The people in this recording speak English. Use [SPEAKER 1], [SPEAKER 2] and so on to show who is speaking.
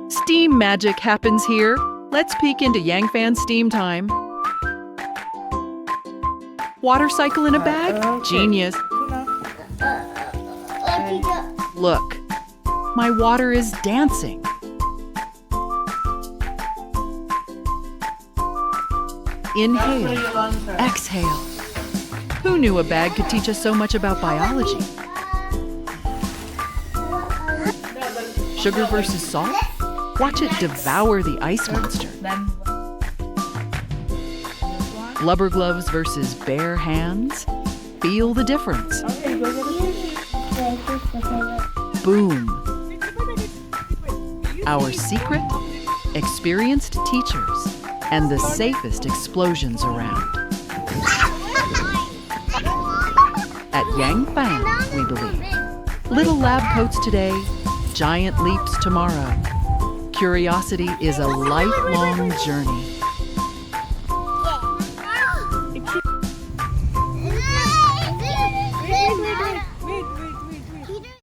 [SPEAKER 1] Steam magic happens here. Let's peek into Yang Fan steam time. Water cycle in a bag? Genius. Look, my water is dancing. Inhale, exhale. Who knew a bag could teach us so much about biology? Sugar versus salt? Watch it devour the ice monster. Blubber gloves versus bare hands? Feel the difference. Boom. Our secret? Experienced teachers and the safest explosions around. At Yang Fan, we believe. Little lab coats today, giant leaps tomorrow. Curiosity is a lifelong journey.